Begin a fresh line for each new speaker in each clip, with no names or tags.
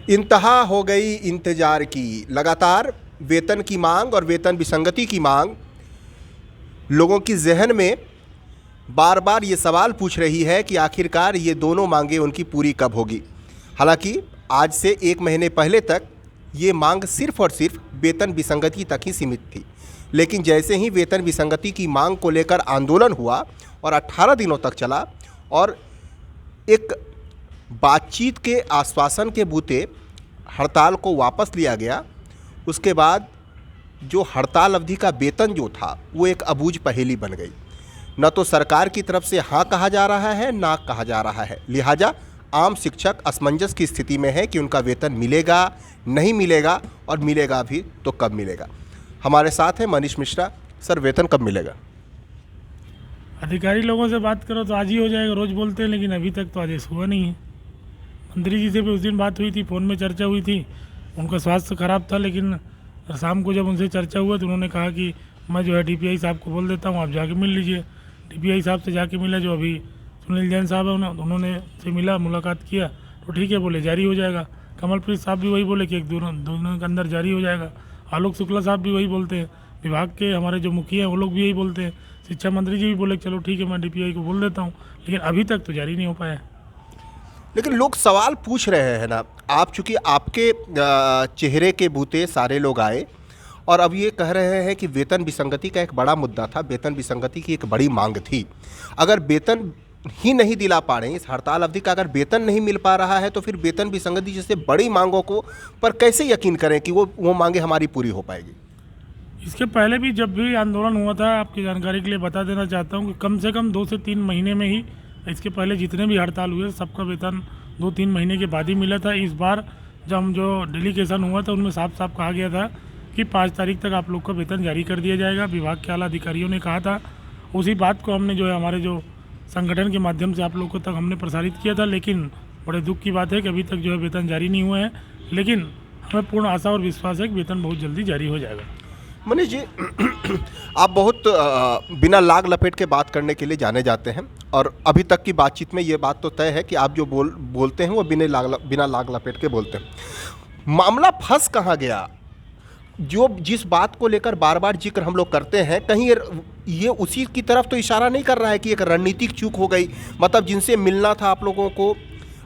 इंतहा हो गई इंतजार की। लगातार वेतन की मांग और वेतन विसंगति की मांग लोगों की जहन में बार बार ये सवाल पूछ रही है कि आखिरकार ये दोनों मांगें उनकी पूरी कब होगी। हालांकि आज से 1 महीने पहले तक ये मांग सिर्फ और सिर्फ वेतन विसंगति तक ही सीमित थी, लेकिन जैसे ही वेतन विसंगति की मांग को लेकर आंदोलन हुआ और 18 दिनों तक चला और एक बातचीत के आश्वासन के बूते हड़ताल को वापस लिया गया, उसके बाद जो हड़ताल अवधि का वेतन जो था वो एक अबूझ पहेली बन गई। न तो सरकार की तरफ से हाँ कहा जा रहा है ना कहा जा रहा है, लिहाजा आम शिक्षक असमंजस की स्थिति में है कि उनका वेतन मिलेगा नहीं मिलेगा, और मिलेगा भी तो कब मिलेगा। हमारे साथ हैं मनीष मिश्रा। सर, वेतन कब मिलेगा?
अधिकारी लोगों से बात करो तो आज ही हो जाएगा, रोज़ बोलते हैं, लेकिन अभी तक तो आदेश हुआ नहीं है। मंत्री जी से भी उस दिन बात हुई थी, फ़ोन में चर्चा हुई थी, उनका स्वास्थ्य खराब था, लेकिन शाम को जब उनसे चर्चा हुआ तो उन्होंने कहा कि मैं जो है DPI साहब को बोल देता हूँ, आप जाके मिल लीजिए। DPI साहब से जाके मिला, जो अभी सुनील जैन साहब है, उन्होंने से मिला, मुलाकात किया तो ठीक है बोले जारी हो जाएगा। कमलप्रीत साहब भी वही बोले कि 1-2 दिनों के अंदर जारी हो जाएगा। आलोक शुक्ला साहब भी वही बोलते हैं, विभाग के हमारे जो मुखिया हैं वो लोग भी यही बोलते हैं। शिक्षा मंत्री जी भी बोले चलो ठीक है मैं DPI को बोल देता हूँ, लेकिन अभी तक तो जारी नहीं हो पाया।
लेकिन लोग सवाल पूछ रहे हैं ना, आप चूँकि आपके चेहरे के बूते सारे लोग आए और अब ये कह रहे हैं कि वेतन विसंगति का एक बड़ा मुद्दा था, वेतन विसंगति की एक बड़ी मांग थी। अगर वेतन ही नहीं दिला पा रहे हैं इस हड़ताल अवधि का, अगर वेतन नहीं मिल पा रहा है तो फिर वेतन विसंगति जैसे बड़ी मांगों को पर कैसे यकीन करें कि वो मांगे हमारी पूरी हो पाएगी?
इसके पहले भी जब भी आंदोलन हुआ था, आपकी जानकारी के लिए बता देना चाहता हूँ कि कम से कम 2 से 3 महीने में ही, इसके पहले जितने भी हड़ताल हुए सबका वेतन 2-3 महीने के बाद ही मिला था। इस बार जब जो डेलीगेशन हुआ था उनमें साफ साफ कहा गया था कि 5 तारीख तक आप लोग का वेतन जारी कर दिया जाएगा। विभाग के आला अधिकारियों ने कहा था, उसी बात को हमने जो है हमारे जो संगठन के माध्यम से आप लोगों तक हमने प्रसारित किया था, लेकिन बड़े दुख की बात है कि अभी तक जो है वेतन जारी नहीं हुए हैं, लेकिन हमें पूर्ण आशा और विश्वास है कि वेतन बहुत जल्दी जारी हो जाएगा।
मनीष जी, आप बहुत बिना लाग लपेट के बात करने के लिए जाने जाते हैं और अभी तक की बातचीत में ये बात तो तय है कि आप जो बोलते हैं वो बिना लाग लपेट के बोलते हैं। मामला फंस कहाँ गया? जो जिस बात को लेकर बार बार जिक्र हम लोग करते हैं, कहीं ये उसी की तरफ तो इशारा नहीं कर रहा है कि एक रणनीतिक चूक हो गई? मतलब जिनसे मिलना था आप लोगों को,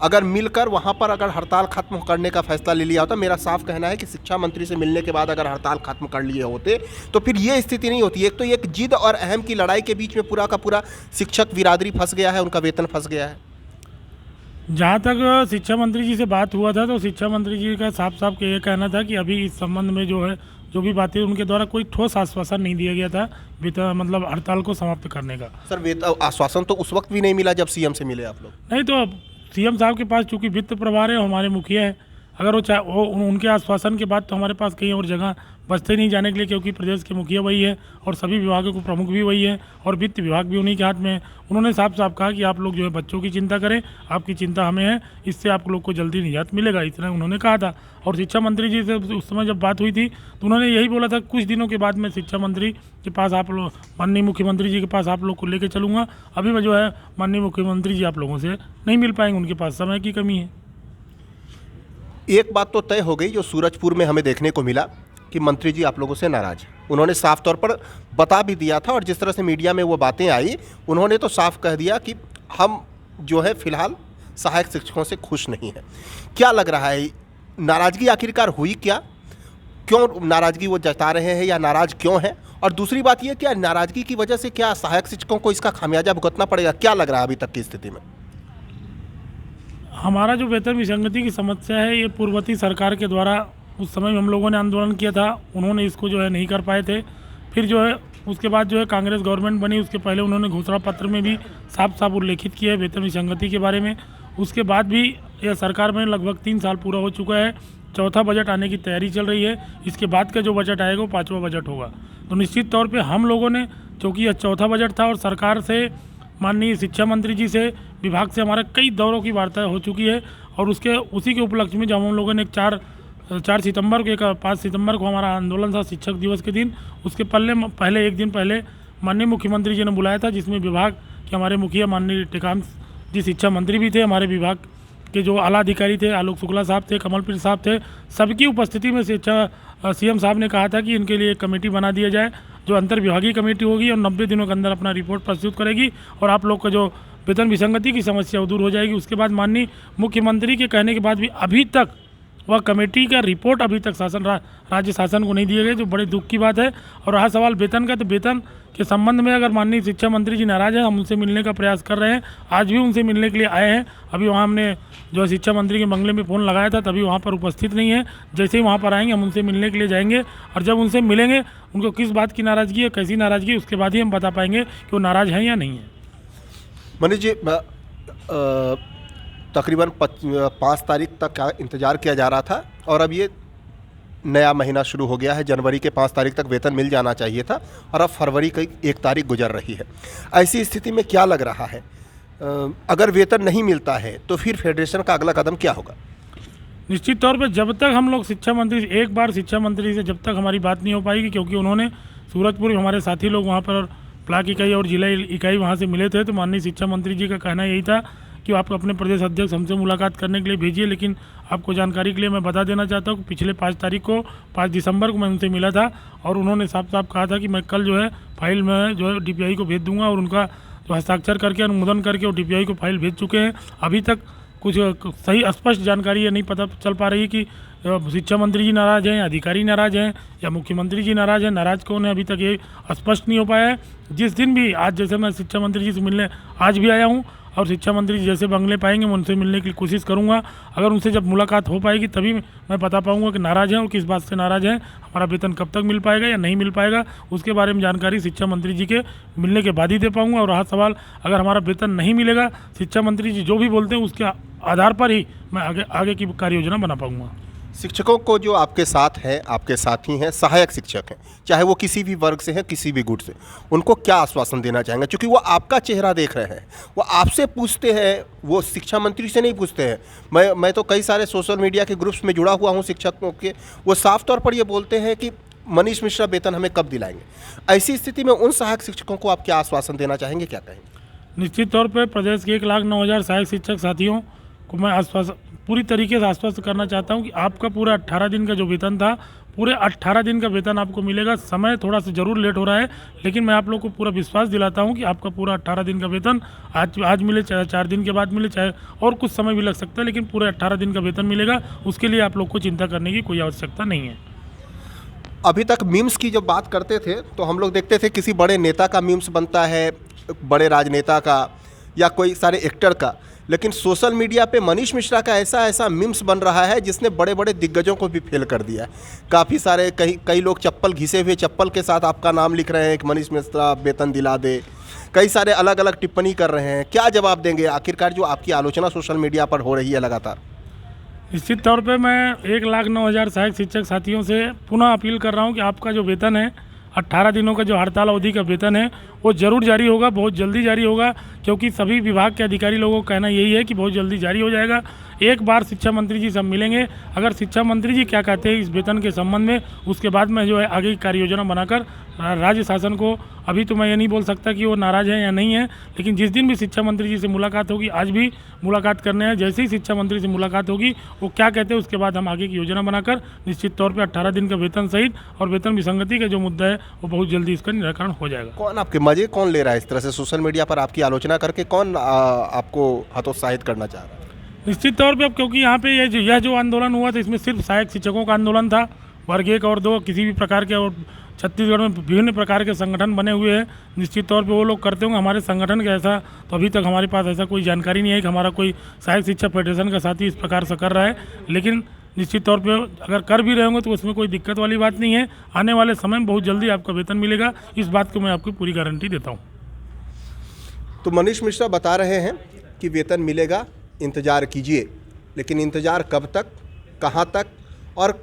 अगर मिलकर वहाँ पर अगर हड़ताल खत्म करने का फैसला ले लिया होता, मेरा साफ कहना है कि शिक्षा मंत्री से मिलने के बाद अगर हड़ताल खत्म कर लिए होते तो फिर ये स्थिति नहीं होती। एक तो एक जिद और अहम की लड़ाई के बीच में पूरा का पूरा शिक्षक बिरादरी फंस गया है, उनका वेतन फंस गया है।
जहाँ तक शिक्षा मंत्री जी से बात हुआ था तो शिक्षा मंत्री जी का साफ साफ ये कहना था कि अभी इस संबंध में जो है जो भी बातें उनके द्वारा कोई ठोस आश्वासन नहीं दिया गया था मतलब हड़ताल को समाप्त करने का।
सर, वेतन आश्वासन तो उस वक्त भी नहीं मिला जब CM से मिले आप लोग?
नहीं तो CM साहब के पास चूंकि वित्त प्रभार है, हमारे मुखिया है, अगर वो उनके आश्वासन के बाद तो हमारे पास कहीं और जगह बचते नहीं जाने के लिए, क्योंकि प्रदेश के मुखिया वही है और सभी विभागों को प्रमुख भी वही है और वित्त विभाग भी उन्हीं के हाथ में है। उन्होंने साफ साफ कहा कि आप लोग जो है बच्चों की चिंता करें, आपकी चिंता हमें है, इससे आप लोग को जल्दी निजात मिलेगा, इतना उन्होंने कहा था। और शिक्षा मंत्री जी से उस समय जब बात हुई थी तो उन्होंने यही बोला था, कुछ दिनों के बाद मैं शिक्षा मंत्री के पास आप लोग, माननीय मुख्यमंत्री जी के पास आप लोग को लेकर चलूँगा। अभी मैं जो है माननीय मुख्यमंत्री जी आप लोगों से नहीं मिल पाएंगे, उनके पास समय की कमी है।
एक बात तो तय हो गई, जो सूरजपुर में हमें देखने को मिला कि मंत्री जी आप लोगों से नाराज हैं। उन्होंने साफ तौर पर बता भी दिया था और जिस तरह से मीडिया में वो बातें आई, उन्होंने तो साफ कह दिया कि हम जो है फिलहाल सहायक शिक्षकों से खुश नहीं हैं। क्या लग रहा है, नाराज़गी आखिरकार हुई क्या? क्यों नाराज़गी वो जता रहे हैं या नाराज़ क्यों हैं? और दूसरी बात ये, क्या नाराज़गी की वजह से क्या सहायक शिक्षकों को इसका खामियाजा भुगतना पड़ेगा? क्या लग रहा है अभी तक की स्थिति में?
हमारा जो वेतन विसंगति की समस्या है, ये पूर्ववर्ती सरकार के द्वारा उस समय हम लोगों ने आंदोलन किया था, उन्होंने इसको जो है नहीं कर पाए थे। फिर जो है उसके बाद जो है कांग्रेस गवर्नमेंट बनी, उसके पहले उन्होंने घोषणा पत्र में भी साफ साफ उल्लेखित किया है वेतन विसंगति के बारे में। उसके बाद भी यह सरकार में लगभग 3 साल पूरा हो चुका है, चौथा बजट आने की तैयारी चल रही है। इसके बाद का जो बजट आएगा वो 5वां बजट होगा। तो निश्चित तौर पर हम लोगों ने, चूँकि यह चौथा बजट था और सरकार से, माननीय शिक्षा मंत्री जी से, विभाग से हमारा कई दौरों की वार्ता हो चुकी है और उसी के उपलक्ष्य में जब हम लोगों ने 4 सितंबर को 5 सितंबर को हमारा आंदोलन था शिक्षक दिवस के दिन, उसके पहले एक दिन पहले माननीय मुख्यमंत्री जी ने बुलाया था, जिसमें विभाग के हमारे मुखिया माननीय टेकाम जी शिक्षा मंत्री भी थे, हमारे विभाग के जो आला अधिकारी थे, आलोक शुक्ला साहब थे, कमलप्रीत साहब थे, सबकी उपस्थिति में शिक्षा सीएम साहब ने कहा था कि इनके लिए एक कमेटी बना दिया जाए जो अंतर विभागीय कमेटी होगी और 90 दिनों के अंदर अपना रिपोर्ट प्रस्तुत करेगी और आप लोग का जो वेतन विसंगति की समस्या वो दूर हो जाएगी। उसके बाद माननीय मुख्यमंत्री के कहने के बाद भी अभी तक वह कमेटी का रिपोर्ट अभी तक राज्य शासन को नहीं दिए गए, जो बड़े दुख की बात है। और रहा सवाल वेतन का, तो वेतन के संबंध में अगर माननीय शिक्षा मंत्री जी नाराज़ हैं, हम उनसे मिलने का प्रयास कर रहे हैं, आज भी उनसे मिलने के लिए आए हैं। अभी वहाँ हमने जो शिक्षा मंत्री के बंगले में फ़ोन लगाया था, तभी वहाँ पर उपस्थित नहीं है। जैसे ही वहाँ पर आएंगे हम उनसे मिलने के लिए जाएंगे और जब उनसे मिलेंगे उनको किस बात की नाराज़गी है, कैसी नाराज़गी है, उसके बाद ही हम बता पाएंगे कि वो नाराज़ हैं या नहीं है।
मनीष जी, तकरीबन 5 तारीख तक का इंतज़ार किया जा रहा था और अब ये नया महीना शुरू हो गया है। जनवरी के 5 तारीख तक वेतन मिल जाना चाहिए था और अब फरवरी की 1 तारीख गुजर रही है। ऐसी स्थिति में क्या लग रहा है, अगर वेतन नहीं मिलता है तो फिर फेडरेशन का अगला कदम क्या होगा?
निश्चित तौर पर जब तक हम लोग शिक्षा मंत्री, एक बार शिक्षा मंत्री से जब तक हमारी बात नहीं हो पाएगी, क्योंकि उन्होंने सूरजपुर हमारे साथी लोग वहाँ पर ब्लॉक इकाई और जिला इकाई वहाँ से मिले थे, तो माननीय शिक्षा मंत्री जी का कहना यही था कि आप अपने प्रदेश अध्यक्ष हमसे मुलाकात करने के लिए भेजिए। लेकिन आपको जानकारी के लिए मैं बता देना चाहता हूँ कि पिछले 5 दिसंबर को मैं उनसे मिला था और उन्होंने साफ साफ कहा था कि मैं कल जो है फाइल में जो है DPI को भेज दूंगा और उनका जो हस्ताक्षर करके अनुमोदन करके और DPI को फाइल भेज चुके हैं। अभी तक कुछ सही स्पष्ट जानकारी ये नहीं पता चल पा रही कि शिक्षा मंत्री जी नाराज़ हैं या अधिकारी नाराज़ हैं या मुख्यमंत्री जी नाराज़ हैं। नाराज़ कौन है अभी तक ये स्पष्ट नहीं हो पाया है। जिस दिन भी, आज जैसे मैं शिक्षा मंत्री जी से मिलने आज भी आया हूँ और शिक्षा मंत्री जी जैसे बंगले पाएंगे मैं उनसे मिलने की कोशिश करूंगा। अगर उनसे जब मुलाकात हो पाएगी तभी मैं बता पाऊंगा कि नाराज़ हैं और किस बात से नाराज़ हैं, हमारा वेतन कब तक मिल पाएगा या नहीं मिल पाएगा, उसके बारे में जानकारी शिक्षा मंत्री जी के मिलने के बाद ही दे पाऊंगा। और रहा सवाल अगर हमारा वेतन नहीं मिलेगा, शिक्षा मंत्री जी जो भी बोलते हैं उसके आधार पर ही मैं आगे की कार्य योजना बना पाऊँगा।
शिक्षकों को जो आपके साथ हैं, आपके साथी हैं, सहायक शिक्षक हैं, चाहे वो किसी भी वर्ग से हैं, किसी भी गुट से, उनको क्या आश्वासन देना चाहेंगे? क्योंकि वो आपका चेहरा देख रहे हैं, वो आपसे पूछते हैं, वो शिक्षा मंत्री से नहीं पूछते हैं। मैं तो कई सारे सोशल मीडिया के ग्रुप्स में जुड़ा हुआ हूँ शिक्षकों के, वो साफ तौर पर ये बोलते हैं कि मनीष मिश्रा वेतन हमें कब दिलाएंगे। ऐसी स्थिति में उन सहायक शिक्षकों को आप क्या आश्वासन देना चाहेंगे, क्या कहेंगे?
निश्चित तौर पर प्रदेश के 1,09,000 सहायक शिक्षक साथियों को मैं आश्वासन पूरी तरीके से आश्वस्त करना चाहता हूं कि आपका पूरा 18 दिन का जो वेतन था, पूरे 18 दिन का वेतन आपको मिलेगा। समय थोड़ा सा ज़रूर लेट हो रहा है, लेकिन मैं आप लोग को पूरा विश्वास दिलाता हूं कि आपका पूरा 18 दिन का वेतन आज मिले, चाहे 4 दिन के बाद मिले, चाहे और कुछ समय भी लग सकता है, लेकिन पूरे 18 दिन का वेतन मिलेगा। उसके लिए आप लोग को चिंता करने की कोई आवश्यकता नहीं है।
अभी तक मीम्स की जब बात करते थे तो हम लोग देखते थे किसी बड़े नेता का मीम्स बनता है, बड़े राजनेता का या कोई सारे एक्टर का, लेकिन सोशल मीडिया पे मनीष मिश्रा का ऐसा मीम्स बन रहा है जिसने बड़े बड़े दिग्गजों को भी फेल कर दिया है। काफ़ी सारे कई लोग चप्पल घिसे हुए चप्पल के साथ आपका नाम लिख रहे हैं कि मनीष मिश्रा वेतन दिला दे, कई सारे अलग अलग टिप्पणी कर रहे हैं। क्या जवाब देंगे आखिरकार जो आपकी आलोचना सोशल मीडिया पर हो रही है लगातार?
निश्चित तौर पे मैं 1,09,000 सहायक शिक्षक साथियों से पुनः अपील कर रहा हूँ कि आपका जो वेतन है, 18 दिनों का जो हड़ताल अवधि का वेतन है, वो ज़रूर जारी होगा, बहुत जल्दी जारी होगा, क्योंकि सभी विभाग के अधिकारी लोगों का कहना यही है कि बहुत जल्दी जारी हो जाएगा। एक बार शिक्षा मंत्री जी सब मिलेंगे, अगर शिक्षा मंत्री जी क्या कहते हैं इस वेतन के संबंध में, उसके बाद मैं जो है आगे की कार्य योजना बनाकर राज्य शासन को, अभी तो मैं ये नहीं बोल सकता कि वो नाराज़ है या नहीं है, लेकिन जिस दिन भी शिक्षा मंत्री जी से मुलाकात होगी, आज भी मुलाकात करने हैं, जैसे ही शिक्षा मंत्री से मुलाकात होगी वो क्या कहते हैं उसके बाद हम आगे की योजना बनाकर निश्चित तौर पर 18 दिन का वेतन सहित और वेतन विसंगति का जो मुद्दा है वो बहुत जल्दी इसका निराकरण हो जाएगा।
कौन आपके मजे कौन ले रहा है इस तरह से सोशल मीडिया पर आपकी आलोचना करके? कौन आपको हतोत्साहित करना चाह रहा है?
निश्चित तौर पे अब क्योंकि यहाँ पे यह जो आंदोलन हुआ था इसमें सिर्फ सहायक शिक्षकों का आंदोलन था, वर्ग 1 और 2 किसी भी प्रकार के, और छत्तीसगढ़ में विभिन्न प्रकार के संगठन बने हुए हैं। निश्चित तौर पे वो लोग करते होंगे, हमारे संगठन का ऐसा तो अभी तक हमारे पास ऐसा कोई जानकारी नहीं है कि हमारा कोई सहायक शिक्षक फेडरेशन का साथी इस प्रकार से कर रहा है। लेकिन निश्चित तौर पे अगर कर भी रहे होंगे तो उसमें कोई दिक्कत वाली बात नहीं है। आने वाले समय में बहुत जल्दी आपका वेतन मिलेगा, इस बात को मैं आपको पूरी गारंटी देता हूँ।
तो मनीष मिश्रा बता रहे हैं कि वेतन मिलेगा, इंतज़ार कीजिए, लेकिन इंतज़ार कब तक, कहाँ तक और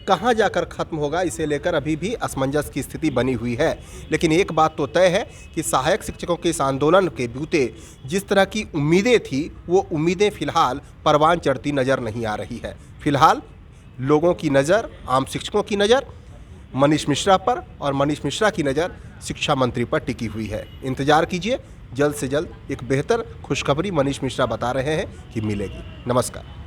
कहाँ जाकर ख़त्म होगा, इसे लेकर अभी भी असमंजस की स्थिति बनी हुई है। लेकिन एक बात तो तय है कि सहायक शिक्षकों के इस आंदोलन के बूते जिस तरह की उम्मीदें थी, वो उम्मीदें फ़िलहाल परवान चढ़ती नज़र नहीं आ रही है। फ़िलहाल लोगों की नज़र, आम शिक्षकों की नज़र मनीष मिश्रा पर और मनीष मिश्रा की नज़र शिक्षा मंत्री पर टिकी हुई है। इंतज़ार कीजिए, जल्द से जल्द एक बेहतर खुशखबरी मनीष मिश्रा बता रहे हैं कि मिलेगी। नमस्कार।